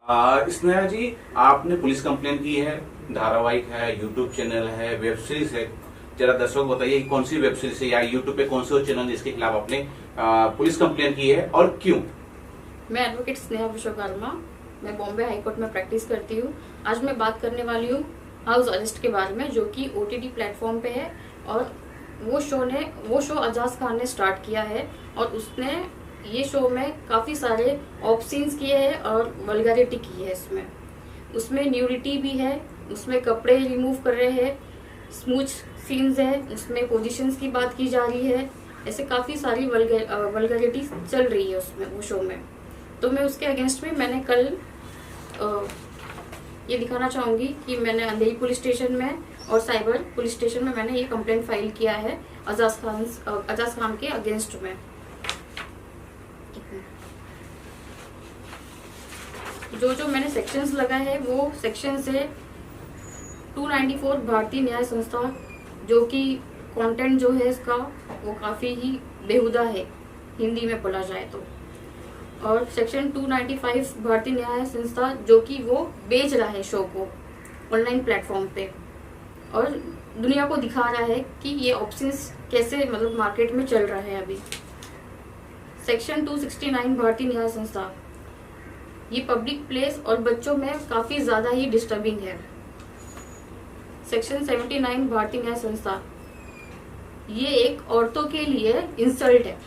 स्नेहा जी, आपने police complain की है, धारावाहिक है, यूट्यूब चैनल है, वेब सीरीज है। जरा दर्शकों को बताइए कौन सी वेब सीरीज है या यूट्यूब पे कौन से चैनल जिसके खिलाफ आपने पुलिस कंप्लेन की है और क्यों? मैं एडवोकेट स्नेहा विश्वकर्मा, मैं बॉम्बे हाई कोर्ट में प्रैक्टिस करती हूँ। आज मैं बात करने वाली हूँ हाउस अरेस्ट के बारे में, जो कि ओटीटी प्लेटफॉर्म पे है। और वो शो अजाज खान ने स्टार्ट किया है और उसने ये शो में काफ़ी सारे ऑप्शंस किए हैं और वल्गैरिटी की है। उसमें न्यूडिटी भी है, उसमें कपड़े रिमूव कर रहे हैं, स्मूच सीन्स है, उसमें पोजीशंस की बात की जा रही है। ऐसे काफ़ी सारी वल्गैरिटी चल रही है उसमें, वो शो में। तो मैं उसके अगेंस्ट में मैंने कल ये दिखाना चाहूँगी कि मैंने अंधेरी पुलिस स्टेशन में और साइबर पुलिस स्टेशन में मैंने ये कंप्लेंट फाइल किया है अजाज खान के अगेंस्ट में। जो मैंने सेक्शंस लगाए हैं वो सेक्शंस है 294 भारतीय न्याय संस्था, जो कि कंटेंट जो है इसका वो काफ़ी ही बेहुदा है हिंदी में बोला जाए तो। और सेक्शन 295 भारतीय न्याय संस्था, जो कि वो बेच रहा है शो को ऑनलाइन प्लेटफॉर्म पे और दुनिया को दिखा रहा है कि ये ऑप्शंस कैसे मतलब मार्केट में चल रहा है अभी। सेक्शन 269 भारतीय न्याय संस्था, ये पब्लिक प्लेस और बच्चों में काफ़ी ज़्यादा ही डिस्टर्बिंग है। सेक्शन 79 भारतीय न्याय संस्था, ये एक औरतों के लिए इंसल्ट है।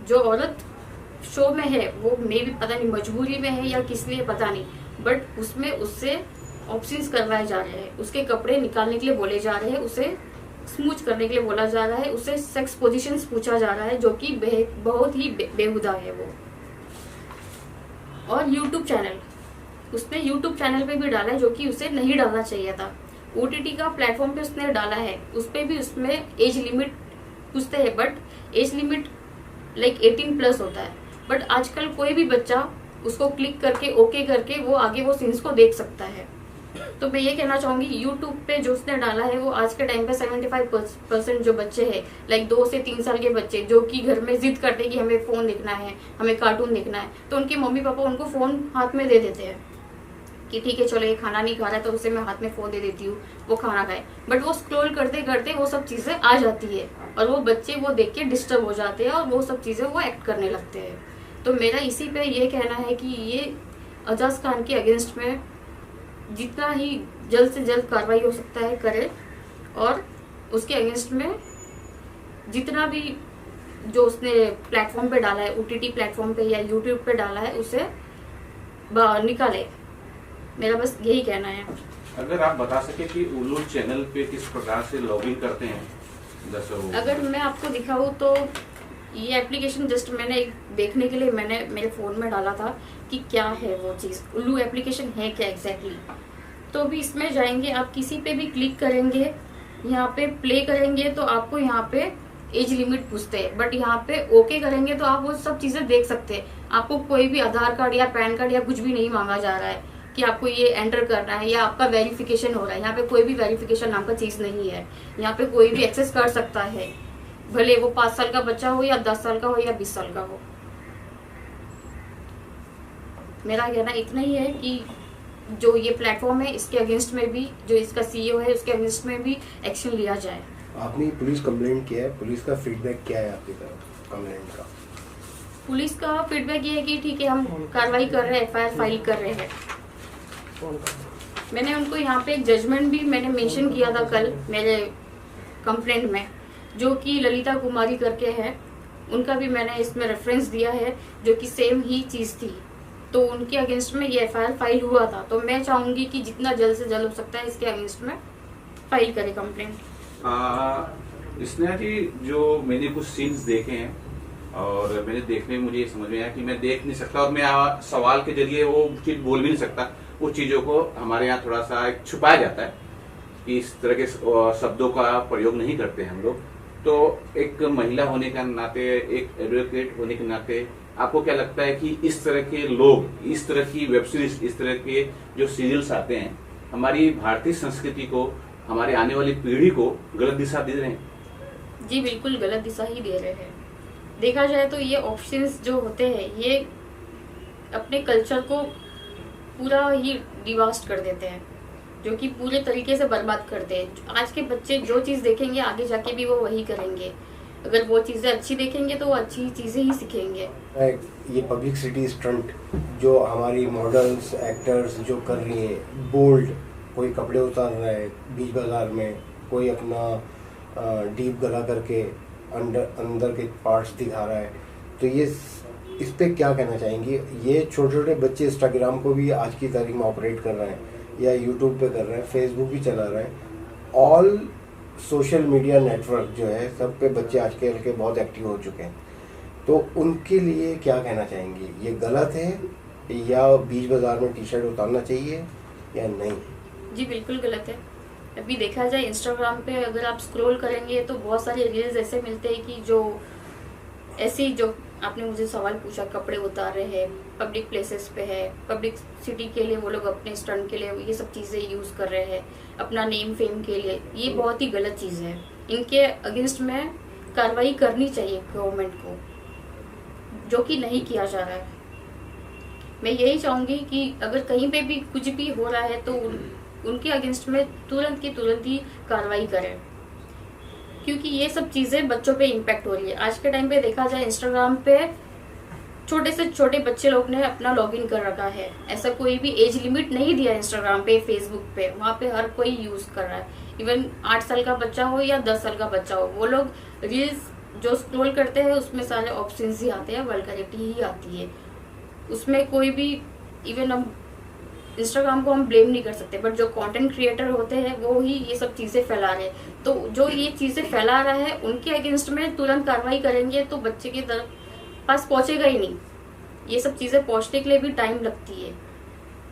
जो औरत शो में है वो मे भी पता नहीं मजबूरी में है या किस लिए पता नहीं, बट उसमें उससे ऑप्शंस करवाए जा रहे हैं, उसके कपड़े निकालने के लिए बोले जा रहे हैं, उसे स्मूच करने के लिए बोला जा रहा है, उसे सेक्स पोजीशंस पूछा जा रहा है, जो कि बहुत ही बेहुदा है वो। और यूट्यूब चैनल, उसने यूट्यूब चैनल पे भी डाला है, जो कि उसे नहीं डालना चाहिए था। ओटीटी का प्लेटफॉर्म पे उसने डाला है, उस पे भी उसमें एज लिमिट पूछते हैं, बट एज लिमिट लाइक 18+ होता है। बट आजकल कोई भी बच्चा उसको क्लिक करके ओके करके वो आगे वो सीन्स को देख सकता है। तो मैं ये कहना चाहूंगी, यूट्यूब पे जो उसने डाला है वो आज के टाइम पे 75% जो बच्चे हैं लाइक 2 से 3 साल के बच्चे, जो कि घर में जिद करते हैं कि हमें फोन देखना है, हमें कार्टून देखना है, तो उनके मम्मी पापा उनको फोन हाथ में दे देते हैं कि ठीक है चलो ये खाना नहीं खा रहा है तो उसे मैं हाथ में फोन दे देती हूँ, वो खाना खाए। बट वो स्क्रॉल करते करते वो सब चीजें आ जाती है और वो बच्चे वो देख के डिस्टर्ब हो जाते हैं और वो सब चीजें वो एक्ट करने लगते हैं। तो मेरा इसी पे ये कहना है कि ये अजाज खान के अगेंस्ट में जितना ही जल्द से जल्द कार्रवाई हो सकता है करे, और उसके अगेंस्ट में जितना भी जो उसने प्लेटफॉर्म पे डाला है, ओटीटी प्लेटफॉर्म पे या यूट्यूब पे डाला है, उसे निकाले। मेरा बस यही कहना है। अगर आप बता सके कि उल्लू चैनल पे किस प्रकार से लॉगिन करते हैं दर्शकों? अगर मैं आपको दिखाऊं तो ये एप्लीकेशन जस्ट मैंने देखने के लिए मैंने मेरे फोन में डाला था कि क्या है वो चीज़, उल्लू एप्लीकेशन है क्या एग्जैक्टली। तो अभी इसमें जाएंगे, आप किसी पे भी क्लिक करेंगे, यहाँ पे प्ले करेंगे तो आपको यहाँ पे एज लिमिट पूछते हैं, बट यहाँ पे ओके करेंगे तो आप वो सब चीज़ें देख सकते हैं। आपको कोई भी आधार कार्ड या पैन कार्ड या कुछ भी नहीं मांगा जा रहा है कि आपको ये एंटर करना है या आपका वेरिफिकेशन हो रहा है। यहाँ पे कोई भी वेरिफिकेशन नाम का चीज़ नहीं है। यहाँ पे कोई भी एक्सेस कर सकता है, भले वो 5 साल का बच्चा हो या 10 साल का हो या 20 साल का हो। मेरा कहना इतना ही है कि जो ये प्लेटफॉर्म है इसके अगेंस्ट में भी, जो इसका सीईओ है उसके अगेंस्ट में भी एक्शन लिया जाए। आपने पुलिस कंप्लेंट किया है, पुलिस का फीडबैक क्या है आपकी तरफ कंप्लेंट का? पुलिस का फीडबैक ये है कि ठीक है हम कार्रवाई कर रहे हैं, एफआईआर फाइल कर रहे हैं। मैंने उनको यहाँ पे एक जजमेंट भी मैंने मेंशन किया था कल मेरे कंप्लेंट में, जो कि ललिता कुमारी करके है, उनका भी मैंने इसमें रेफरेंस दिया है, जो कि सेम ही चीज़ थी। तो उनके अगेंस्ट में ये एफआईआर फाइल हुआ था। तो मैं चाहूंगी कि जितना जल्द से जल्द हो सकता है इसके अगेंस्ट में फाइल करे कंप्लेंट। स्नेहा जी, जो मैंने कुछ सीन्स देखे हैं और मैंने देखने में मुझे ये समझ में आया कि मैं देख नहीं सकता और मैं सवाल के जरिए वो चीज बोल भी नहीं सकता। उस चीजों को हमारे यहाँ थोड़ा सा छुपाया जाता है कि इस तरह के शब्दों का प्रयोग नहीं करते हम लोग। तो एक महिला होने के नाते, एक एडवोकेट होने के नाते, आपको क्या लगता है कि इस तरह के लोग, इस तरह की वेब सीरीज, इस तरह के जो सीरियल्स आते हैं, हमारी भारतीय संस्कृति को, हमारी आने वाली पीढ़ी को गलत दिशा दे रहे हैं? जी बिल्कुल गलत दिशा ही दे रहे हैं। देखा जाए तो ये ऑप्शंस जो होते हैं ये अपने कल्चर को पूरा ही डिवास्ट कर देते हैं, जो कि पूरे तरीके से बर्बाद करते हैं। आज के बच्चे जो चीज़ देखेंगे आगे जाके भी वो वही करेंगे। अगर वो चीज़ें अच्छी देखेंगे तो वो अच्छी चीज़ें ही सीखेंगे। ये पब्लिसिटी स्टंट जो हमारी मॉडल्स एक्टर्स जो कर रही है, बोल्ड, कोई कपड़े उतार रहा है बीच बाजार में, कोई अपना डीप गला करके अंदर के पार्ट्स दिखा रहा है, तो ये इस पे क्या कहना चाहेंगे? ये छोटे छोटे बच्चे इंस्टाग्राम को भी आज की तारीख में ऑपरेट कर रहे हैं, या यूट्यूब पे कर रहे हैं, फेसबुक भी चला रहे हैं, ऑल सोशल मीडिया नेटवर्क जो है सब पे बच्चे आजकल के बहुत एक्टिव हो चुके हैं। तो उनके लिए क्या कहना चाहेंगे? ये गलत है या बीच बाजार में टी शर्ट उतारना चाहिए या नहीं? जी बिल्कुल गलत है। अभी देखा जाए इंस्टाग्राम पे अगर आप स्क्रॉल करेंगे तो बहुत सारे रील्स ऐसे मिलते हैं कि जो ऐसे जो आपने मुझे सवाल पूछा, कपड़े उतार रहे हैं, पब्लिक प्लेसेस पे है, पब्लिक सिटी के लिए वो लोग अपने स्टंट के लिए ये सब चीज़ें यूज़ कर रहे हैं, अपना नेम फेम के लिए। ये बहुत ही गलत चीज़ है। इनके अगेंस्ट में कार्रवाई करनी चाहिए गवर्नमेंट को, जो कि नहीं किया जा रहा है। मैं यही चाहूँगी कि अगर कहीं पे भी कुछ भी हो रहा है तो उनके अगेंस्ट में तुरंत की तुरंत ही कार्रवाई करें, क्योंकि ये सब चीज़ें बच्चों पे इम्पैक्ट हो रही है। आज के टाइम पे देखा जाए इंस्टाग्राम पे छोटे से छोटे बच्चे लोग ने अपना लॉगिन कर रखा है। ऐसा कोई भी एज लिमिट नहीं दिया इंस्टाग्राम पे, फेसबुक पे, वहाँ पे हर कोई यूज़ कर रहा है। इवन 8 साल का बच्चा हो या 10 साल का बच्चा हो, वो लोग रील्स जो स्क्रॉल करते हैं उसमें सारे ऑप्शंस ही आते हैं, वल्गैरिटी ही आती है उसमें। कोई भी इवन हम इंस्टाग्राम को हम ब्लेम नहीं कर सकते, बट जो कंटेंट क्रिएटर होते हैं वो ही ये सब चीज़ें फैला रहे हैं। तो जो ये चीज़ें फैला रहा है उनके अगेंस्ट में तुरंत कार्रवाई करेंगे तो बच्चे के पास पहुंचेगा ही नहीं। ये सब चीज़ें पहुंचने के लिए भी टाइम लगती है।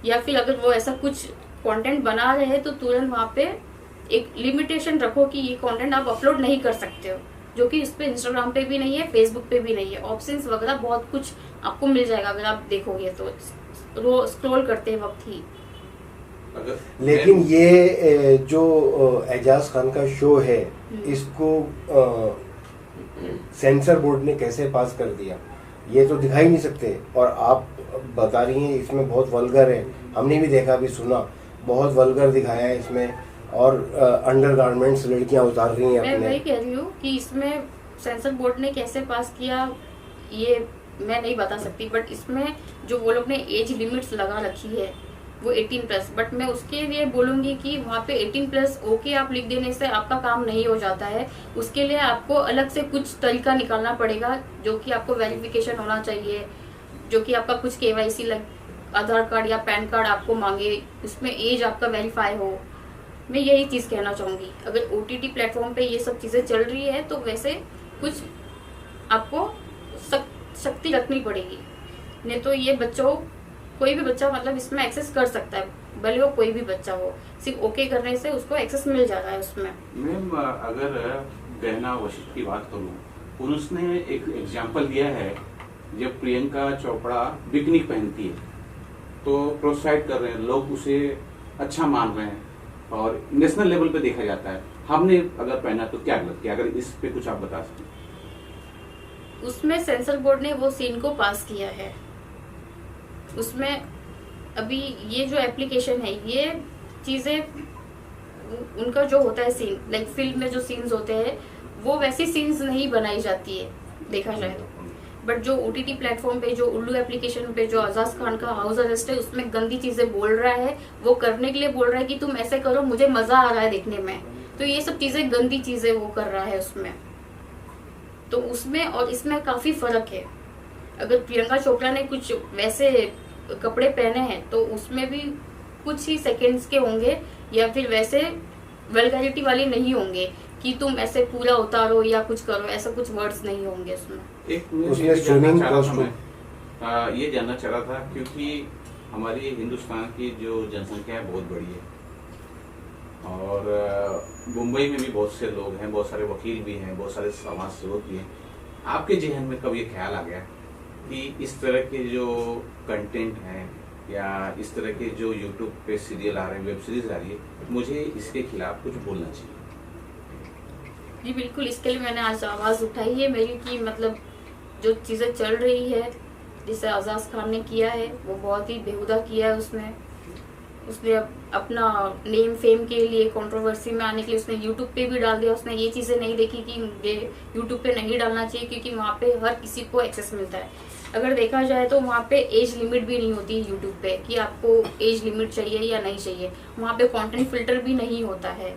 या फिर अगर वो ऐसा कुछ कंटेंट बना रहे हैं तो तुरंत वहाँ पे एक लिमिटेशन रखो कि ये कंटेंट आप अपलोड नहीं कर सकते हो, जो कि इस पे इंस्टाग्राम पे भी नहीं है, फेसबुक पे भी नहीं है। ऑप्शंस वगैरह बहुत कुछ आपको मिल जाएगा अगर आप देखोगे तो स्क्रॉल करते वक्त ही। लेकिन ये जो एजाज खान का शो है, इसको सेंसर बोर्ड ने कैसे पास कर दिया? ये तो दिखा ही नहीं सकते। और आप बता रही हैं इसमें बहुत वल्गर है, हमने भी देखा भी सुना, बहुत वल्गर दिखाया है इसमें। और अंडरगारमेंट्स लड़कियां उतार रही हैं मैं अपने। वही कह रही हूँ कि इसमें सेंसर बोर्ड ने कैसे पास किया ये मैं नहीं बता सकती, बट इसमें जो वो लोग ने एज लिमिट्स लगा रखी है वो 18+। बट मैं उसके लिए बोलूँगी कि वहाँ पे 18+ ओके आप लिख देने से आपका काम नहीं हो जाता है। उसके लिए आपको अलग से कुछ तरीका निकालना पड़ेगा, जो कि आपको वेरिफिकेशन होना चाहिए, जो कि आपका कुछ KYC आधार कार्ड या पैन कार्ड आपको मांगे, उसमें एज आपका वेरीफाई हो। मैं यही चीज़ कहना चाहूँगी। अगर OTT प्लेटफॉर्म पे ये सब चीज़ें चल रही है तो वैसे कुछ आपको शक्ति रखनी पड़ेगी, नहीं तो ये बच्चों कोई भी बच्चा मतलब इसमें एक्सेस कर सकता है, भले वो कोई भी बच्चा हो, सिर्फ ओके करने से उसको एक्सेस मिल जाता है उसमें। मैम अगर गहना वशिष्ठ की बात करूँ, उसने एक एग्जाम्पल दिया है, जब प्रियंका चोपड़ा बिकनी पहनती है तो प्रोत्साहित कर रहे हैं लोग, उसे अच्छा मान रहे हैं और नेशनल लेवल पे देखा जाता है। हमने अगर पहना तो क्या गलत किया? अगर इस पे कुछ आप बता सकें। उसमें सेंसर बोर्ड ने वो सीन को पास किया है। उसमें अभी ये जो एप्लीकेशन है, ये चीज़ें उनका जो होता है सीन, लाइक फिल्म में जो सीन्स होते हैं वो वैसी सीन्स नहीं बनाई जाती है देखा जाए तो। बट जो OTT प्लेटफॉर्म पे, जो उल्लू एप्लीकेशन पे जो एजाज खान का हाउस अरेस्ट है, उसमें गंदी चीज़ें बोल रहा है, वो करने के लिए बोल रहा है कि तुम ऐसे करो, मुझे मज़ा आ रहा है देखने में। तो ये सब चीज़ें गंदी चीज़ें वो कर रहा है उसमें। तो उसमें और इसमें काफ़ी फ़र्क है। अगर प्रियंका चोपड़ा ने कुछ वैसे कपड़े पहने हैं तो उसमें भी कुछ ही सेकंड्स के होंगे, या फिर वैसे वल्गैरिटी वाले नहीं होंगे कि तुम ऐसे पूरा उतारो या कुछ करो, ऐसा कुछ वर्ड्स नहीं होंगे उसमें। ये जानना चाह रहा था क्योंकि हमारी हिंदुस्तान की जो जनसंख्या है बहुत बड़ी है और मुंबई में भी बहुत से लोग हैं, बहुत सारे वकील भी हैं, बहुत सारे समाज सेवक भी हैं। आपके जहन में कब ये ख्याल आ गया कि इस तरह के जो कंटेंट हैं या इस तरह के जो यूट्यूब पे सीरियल आ रहे हैं, वेब सीरीज आ रही है, मुझे इसके खिलाफ कुछ बोलना चाहिए? जी बिल्कुल, इसके लिए मैंने आज आवाज़ उठाई है मेरी कि मतलब जो चीज़ें चल रही है जिसे अजाज खान ने किया है वो बहुत ही बेहुदा किया है। उसने अपना नेम फेम के लिए कंट्रोवर्सी में आने के लिए उसने यूट्यूब पे भी डाल दिया। उसने ये चीज़ें नहीं देखी कि ये यूट्यूब पे नहीं डालना चाहिए, क्योंकि वहाँ पे हर किसी को एक्सेस मिलता है। अगर देखा जाए तो वहाँ पे एज लिमिट भी नहीं होती है यूट्यूब पे कि आपको एज लिमिट चाहिए या नहीं चाहिए। वहाँ पे कंटेंट फिल्टर भी नहीं होता है।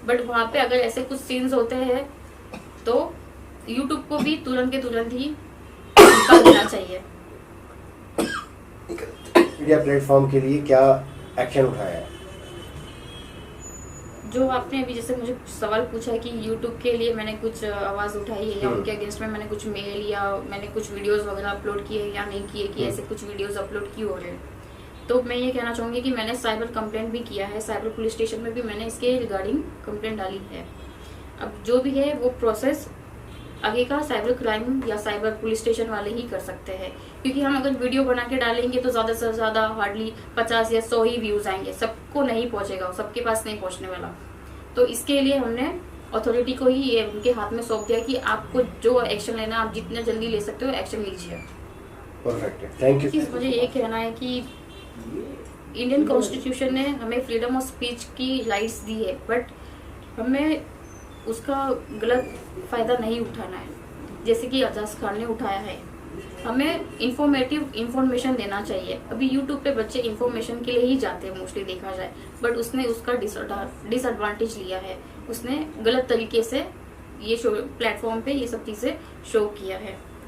बट वहाँ पे अगर ऐसे कुछ सीन्स होते हैं तो यूट्यूब को भी तुरंत के तुरंत ही निकाल देना चाहिए। मीडिया प्लेटफॉर्म के लिए क्या एक्शन उठाया है? जो आपने अभी जैसे मुझे सवाल पूछा कि YouTube के लिए मैंने कुछ आवाज़ उठाई है या उनके अगेंस्ट में मैंने कुछ मेल या मैंने कुछ वीडियोस वगैरह अपलोड किए या नहीं किए, कि ऐसे कुछ वीडियोस अपलोड क्यों हो रहे हैं, तो मैं ये कहना चाहूँगी कि मैंने साइबर कंप्लेंट भी किया है। साइबर पुलिस स्टेशन में भी मैंने इसके रिगार्डिंग कंप्लेंट डाली है। अब जो भी है वो प्रोसेस आगे का साइबर क्राइम या साइबर पुलिस स्टेशन वाले ही कर सकते हैं, क्योंकि हम अगर वीडियो बना के डालेंगे तो ज़्यादा से ज़्यादा हार्डली 50 या 100 ही व्यूज़ आएंगे, सबको नहीं पहुंचेगा, सबके पास नहीं पहुंचने वाला। तो इसके लिए हमने अथॉरिटी को ही ये उनके हाथ में सौंप दिया कि आपको जो एक्शन लेना आप जितना जल्दी ले सकते हो एक्शन लीजिए। Perfect, thank you. मुझे ये कहना है कि इंडियन कॉन्स्टिट्यूशन ने हमें फ्रीडम ऑफ स्पीच की राइट्स दी है, बट हमें उसका गलत फायदा नहीं उठाना है, जैसे कि अजाज खान ने उठाया है। हमें इंफॉर्मेशन देना चाहिए। अभी यूट्यूब पे बच्चे इंफॉर्मेशन के लिए ही जाते हैं मोस्टली देखा जाए, बट उसने उसका डिसएडवांटेज लिया है। उसने गलत तरीके से ये शो प्लेटफॉर्म पे ये सब चीज़ें शो किया है।